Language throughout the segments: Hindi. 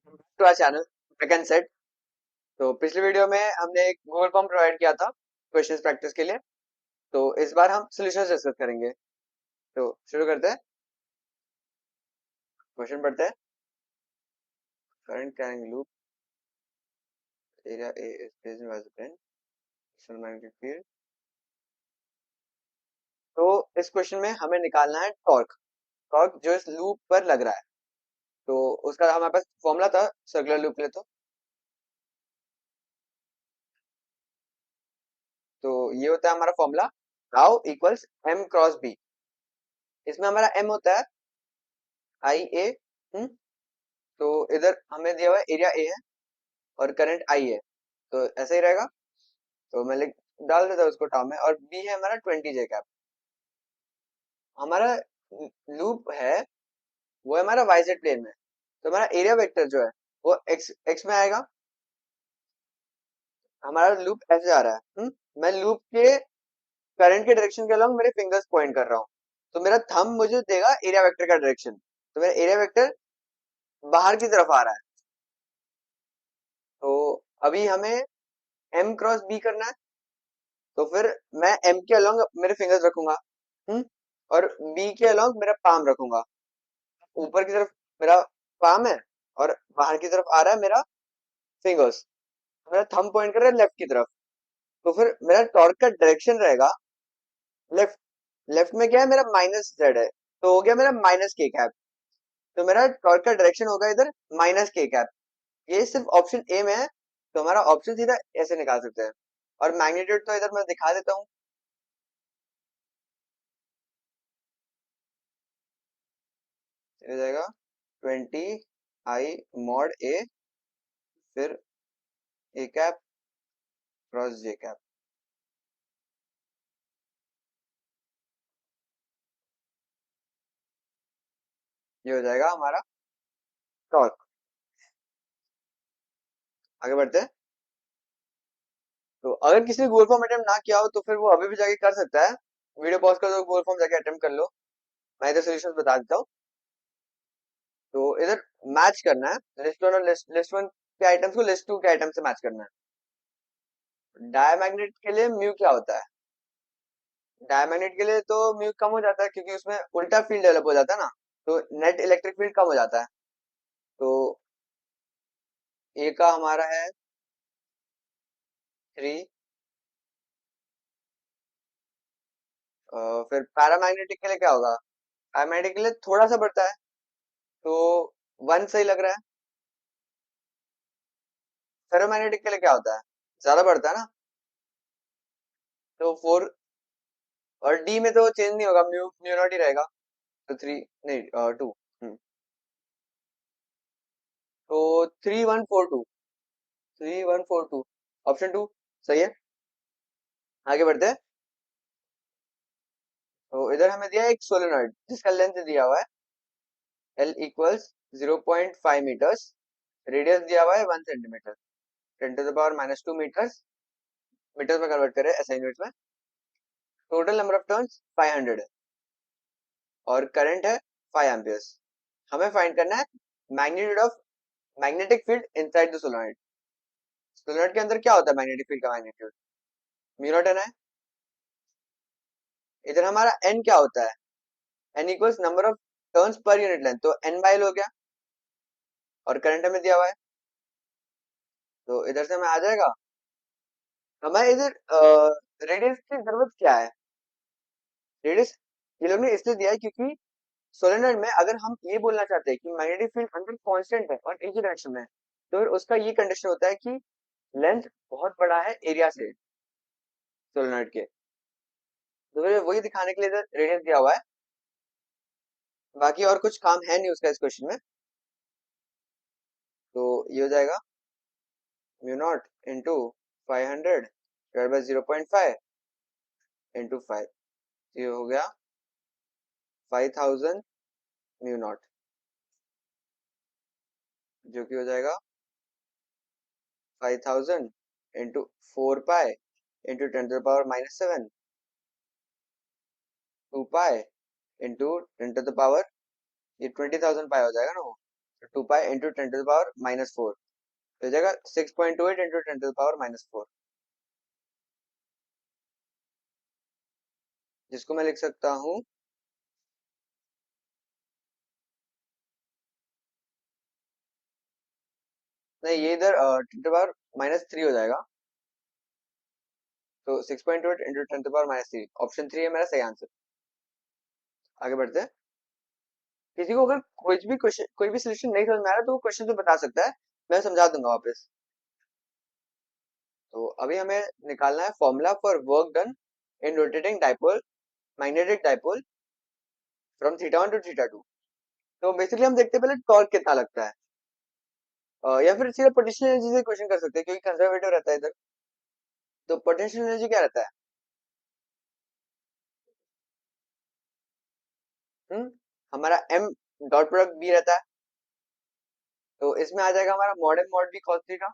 To our channel back end set. तो पिछली वीडियो में हमने एक गूगल फॉर्म प्रोवाइड किया था क्वेश्चंस प्रैक्टिस के लिए। तो इस बार हम सॉल्यूशंस डिस्कस करेंगे। तो शुरू करते हैं, क्वेश्चन पढ़ते हैं। Current carrying loop area A is placed in external magnetic field. तो इस क्वेश्चन में हमें निकालना है टॉर्क। टॉर्क जो इस लूप पर लग रहा है, तो उसका हमारे पास फॉर्मूला था सर्कुलर लूप के लिए। तो ये होता है हमारा formula, now equals M cross B. इसमें हमारा एम होता है आई ए। तो इधर हमें दिया हुआ है एरिया ए है और करंट आई है, तो ऐसा ही रहेगा। तो मैं लिख डाल देता हूँ उसको टर्म में। और बी है हमारा 20 जे कैप। हमारा लूप है वो है हमारा वाई जेड प्लेन में। तो हमारा एरिया वेक्टर जो है वो एक्स एक्स में आएगा। हमारा लूप ऐसे जा रहा है। मैं लूप के करंट के डायरेक्शन के अलॉन्ग मेरे फिंगर्स पॉइंट कर रहा हूँ। तो मेरा थंब मुझे देगा एरिया वेक्टर का डायरेक्शन। तो मेरा एरिया वेक्टर बाहर की तरफ आ रहा है। तो अभी हमें एम क्रॉस बी करना है। तो फिर मैं एम के अलॉन्ग मेरे फिंगर्स रखूंगा, हम्म और बी के अलॉन्ग मेरा पाम रखूंगा। ऊपर की तरफ मेरा पाम है और बाहर की तरफ आ रहा है मेरा फिंगर्स। मेरा थंब पॉइंट कर रहा है लेफ्ट की तरफ। तो फिर मेरा टॉर्क का डायरेक्शन रहेगा लेफ्ट। लेफ्ट में क्या है, मेरा माइनस जेड है, तो हो गया मेरा माइनस के कैप। तो मेरा टॉर्क का डायरेक्शन होगा इधर माइनस के कैप। ये सिर्फ ऑप्शन ए में है, तो हमारा ऑप्शन सीधा ऐसे निकाल सकते हैं। और मैग्नीट्यूड तो इधर मैं दिखा देता हूँ। हो जाएगा 20 I मॉड ए, फिर A cap cross J cap. ये हो जाएगा हमारा टॉर्क। आगे बढ़ते हैं। तो अगर किसी ने गूगल फॉर्म अटेम्प्ट ना किया हो तो फिर वो अभी भी जाके कर सकता है। वीडियो पॉज कर दो, गूगल फॉर्म जाके अटेम्प्ट कर लो। मैं इधर सोल्यूशन बता देता हूँ। तो इधर मैच करना है लिस्ट वन और लिस्ट वन के आइटम्स को लिस्ट टू के आइटम से मैच करना है। डायमैग्नेट के लिए म्यू क्या होता है? डायमैग्नेट के लिए तो म्यू कम हो जाता है क्योंकि उसमें उल्टा फील्ड डेवलप हो जाता है ना। तो नेट इलेक्ट्रिक फील्ड कम हो जाता है। तो ए का हमारा है 3। फिर पैरामैग्नेटिक के लिए क्या होगा? पैरामैग्नेटिक के लिए थोड़ा सा बढ़ता है, तो 1 सही लग रहा है। फेरोमैग्नेटिक के लिए क्या होता है? ज्यादा बढ़ता है ना, तो 4। और डी में तो चेंज नहीं होगा, म्यू म्यू नॉट ही रहेगा। तो 3 नहीं 2। तो 3142, 3142 ऑप्शन 2 सही है। आगे बढ़ते हैं। तो इधर हमें दिया है एक सोलेनॉइड जिसका लेंथ दिया हुआ है L इक्वल्स 0.5 मीटर्स। रेडियस दिया हुआ है 1 सेंटीमीटर। 10⁻⁻2 मीटर्स। मीटर्स में कन्वर्ट करें ऐसा यूनिट में। टोटल नंबर ऑफ टर्न्स 500 है और करंट है 5 एम्पियर्स। हमें फाइंड करना है magnitude of magnetic field inside the solenoid. Solenoid के अंदर क्या होता है मैग्नेटिक फील्ड का मैग्नीट्यूड? म्यू नॉट है ना। इधर हमारा एन क्या होता है? N equals number of turns per unit length, तो एन बाय हो गया। और करंट हमें दिया हुआ है, तो इधर से हमें आ जाएगा। हमें इधर रेडियस की जरूरत क्या है? रेडियस ये लोग ने इसलिए दिया है क्योंकि सोलेनॉइड में अगर हम ये बोलना चाहते हैं कि मैग्नेटिक फील्ड अंदर कांस्टेंट है और एक ही डायरेक्शन में है, तो फिर उसका ये कंडीशन होता है कि लेंथ बहुत बड़ा है एरिया से सोलेनॉइड के। तो फिर वही दिखाने के लिए इधर रेडियस दिया हुआ है। बाकी और कुछ काम है नहीं उसका इस क्वेश्चन में। तो ये हो जाएगा mu naught into 500 divide by 0.5 into 5। ये हो गया 5000 म्यू नॉट, जो कि हो जाएगा 5000 into 4 pi into 10⁻⁻7 2 pi into 10 ये 20,000 पाई हो जाएगा ना वो। Two pi into ten to the power minus four, तो हो जाएगा 6.28 into ten to the power minus four, जिसको मैं लिख सकता हूँ, नहीं ये इधर ten to the power minus three हो जाएगा, तो 6.28 into ten to the power minus three, option three है मेरा सही आंसर। आगे बढ़ते हैं। किसी को अगर कोई भी सोल्यूशन नहीं समझ में आ रहा तो वो क्वेश्चन तो बता सकता है, मैं समझा दूंगा वापस। तो अभी हमें निकालना है formula for work done in rotating dipole, magnetic dipole from theta one two theta two. तो बेसिकली हम देखते हैं पहले टॉर्क कितना लगता है, या फिर सीधा पोटेंशियल एनर्जी से क्वेश्चन कर सकते हैं क्योंकि कंजर्वेटिव रहता है इधर। तो पोटेंशियल एनर्जी क्या रहता है? हम्म हमारा m डॉट प्रोडक्ट b रहता है, तो इसमें आ जाएगा हमारा mod m mod b cos theta.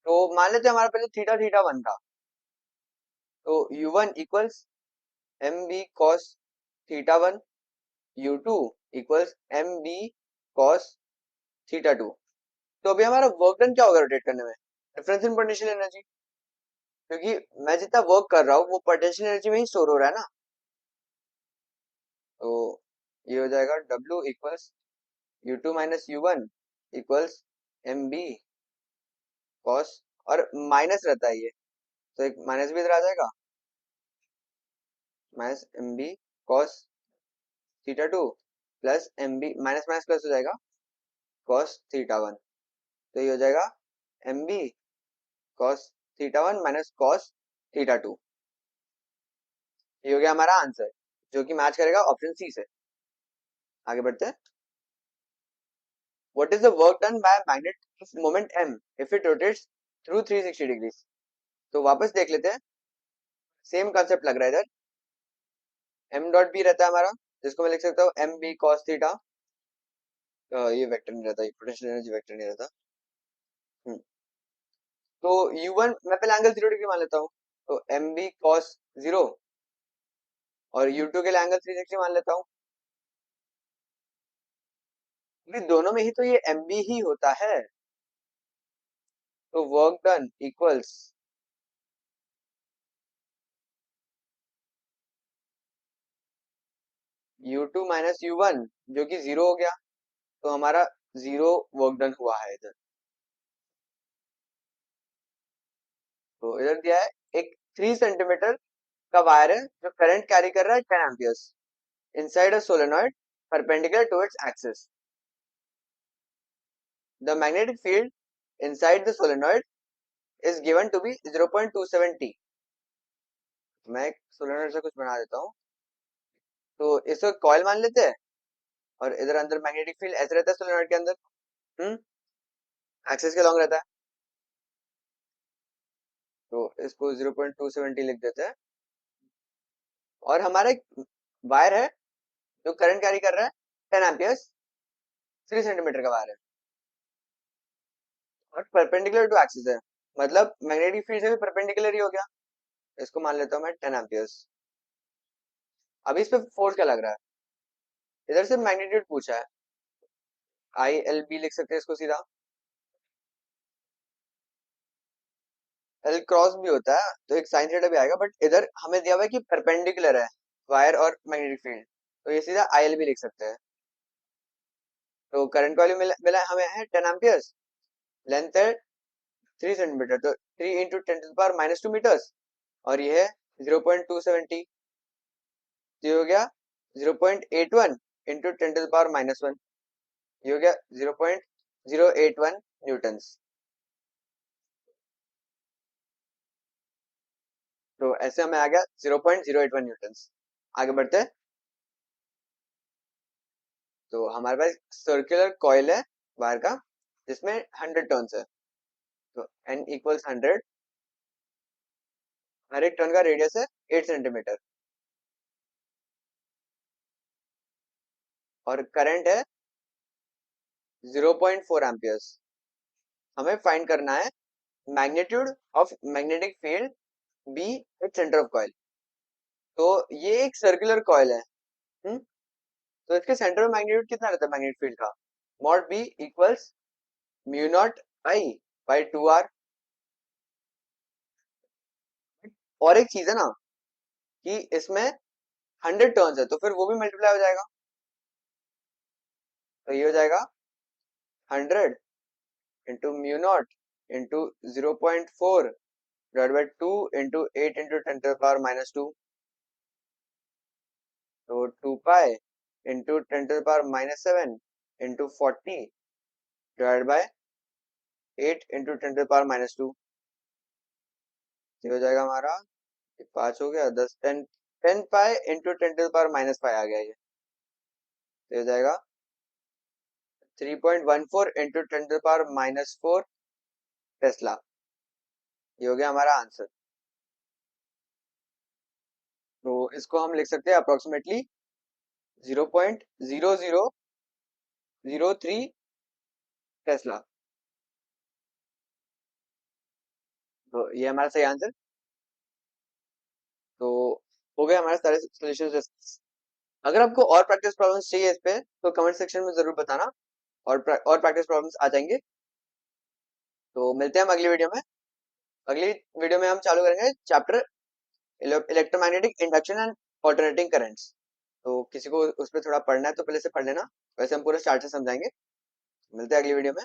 तो मान लेते हैं हमारा पहले थीटा थीटा वन था, तो u1 one equals M B cos theta one, u2 equals M B cos theta two. तो अभी हमारा वर्क डन क्या होगा रोटेट करने में? डिफरेंस इन पोटेंशियल एनर्जी, क्योंकि मैं जितना वर्क कर रहा हूँ वो पोटेंशियल एनर्जी में ही स्टोर हो रहा है ना। तो ये हो जाएगा W equals U two minus U one equals M B cos, और माइनस रहता है ये, तो एक माइनस भी इधर आ जाएगा, minus M B cos theta two plus M B, minus minus plus हो जाएगा कॉस थीटा वन। तो ये हो जाएगा M B cos theta one minus cos theta two. ये हो गया हमारा आंसर, जो कि मैच करेगा ऑप्शन सी से। आगे बढ़ते हैं। What is the work done by a magnet of moment m if it rotates through 360 degrees? तो वापस देख लेते हैं, सेम कंसेप्ट लग रहा है इधर। m डॉट b रहता है हमारा, जिसको मैं लिख सकता हूँ एम बी कॉस थीटा, ये वेक्टर नहीं रहता, ये पोटेंशियल एनर्जी वेक्टर नहीं रहता। हम्म, तो u1 मैं पहले एंगल 0 डिग्री मान लेता हूँ, तो एम बी कॉस जीरो, और u2 के लिए एंगल 360 मान लेता हूँ, क्योंकि दोनों में ही तो ये एम बी ही होता है। तो work done equals u2 minus u1, जो कि जीरो हो गया, तो हमारा जीरो वर्क डन हुआ है इधर। तो इधर दिया है एक 3 सेंटीमीटर का वायर है जो करंट कैरी कर रहा है 10 amperes inside a solenoid perpendicular to its axis. The magnetic field inside the solenoid is given to be 0.27 t। मैं एक सोलेनॉइड से कुछ बना देता हूँ, तो इसको कॉइल मान लेते हैं, और इधर अंदर मैग्नेटिक फील्ड ऐसे रहता है सोलेनॉइड के अंदर, हम्म एक्सिस के लॉन्ग रहता है, तो इसको 0.270 लिख देते हैं। और हमारा एक वायर है जो करंट कैरी कर रहा है 10 एम्पियर्स, 3 सेंटीमीटर का वायर है, और परपेंडिकुलर टू एक्सिस है, मतलब मैग्नेटिक फील्ड से भी परपेंडिकुलर ही हो गया। इसको मान लेता हूँ मैं 10 एम्पियर्स। अभी इस पे फोर्स क्या लग रहा है? इधर से मैग्नीट्यूड पूछा है, आई एल बी लिख सकते हैं इसको सीधा, एल क्रॉस भी होता है तो एक साइन थीटा भी आएगा, बट इधर हमें दिया हुआ है कि परपेंडिकुलर है वायर और मैग्नेटिक फील्ड, तो ये सीधा आई एल बी लिख सकते हैं। तो करंट वैल्यू मिला हमें है 10 एम्पियर्स, लेंथ है 3 सेंटीमीटर, तो 3 × 10⁻² मीटर्स, और ये है 0.270, तो ये हो गया 0.81 इंटू 10⁻⁻1, ये हो गया 0.081 न्यूटन्स। तो ऐसे हमें आ गया 0.081 न्यूटन्स। आगे बढ़ते हैं। तो हमारे पास सर्कुलर कॉइल है वायर का, जिसमें 100 टर्न्स है, तो n इक्वल्स 100, हर एक टर्न का रेडियस है 8 सेंटीमीटर, और करंट है 0.4 एम्पियर्स। हमें फाइंड करना है magnitude of magnetic field B at center of coil. तो ये एक सर्कुलर कॉइल है, तो इसके सेंटर में मैग्नीट्यूड कितना रहता है मैग्नेटिक फील्ड का? Mod B equals mu naught I by 2r। और एक चीज है ना कि इसमें 100 टर्न्स है, तो फिर वो भी मल्टीप्लाई हो जाएगा। तो ये हो जाएगा 100 into mu naught into 0.4 divide by 2 into 8 into 10⁻²। तो 2 pi into 10⁻⁷ into 40 divide by 8 into 10⁻²। ये हो जाएगा हमारा, ये 5 हो गया, 10 10 10 पाई इंटू 10⁻⁵ आ गया ये। तो ये हो जाएगा 3.14 इंटू 10⁻⁴ टेस्ला। ये हो गया हमारा आंसर। तो इसको हम लिख सकते हैं अप्रोक्सीमेटली 0.0003 टेस्ला। तो ये हमारा सही आंसर। तो हो गए हमारे सारे सोल्यूशन। अगर आपको और प्रैक्टिस प्रॉब्लम्स चाहिए इस पे तो कमेंट सेक्शन में जरूर बताना, और प्रैक्टिस प्रॉब्लम्स आ जाएंगे। तो मिलते हैं हम अगली वीडियो में। अगली वीडियो में हम चालू करेंगे chapter electromagnetic induction and alternating currents. तो किसी को उस पर थोड़ा पढ़ना है तो पहले से पढ़ लेना, वैसे हम पूरे स्टार्ट से समझाएंगे। मिलते हैं अगली वीडियो में।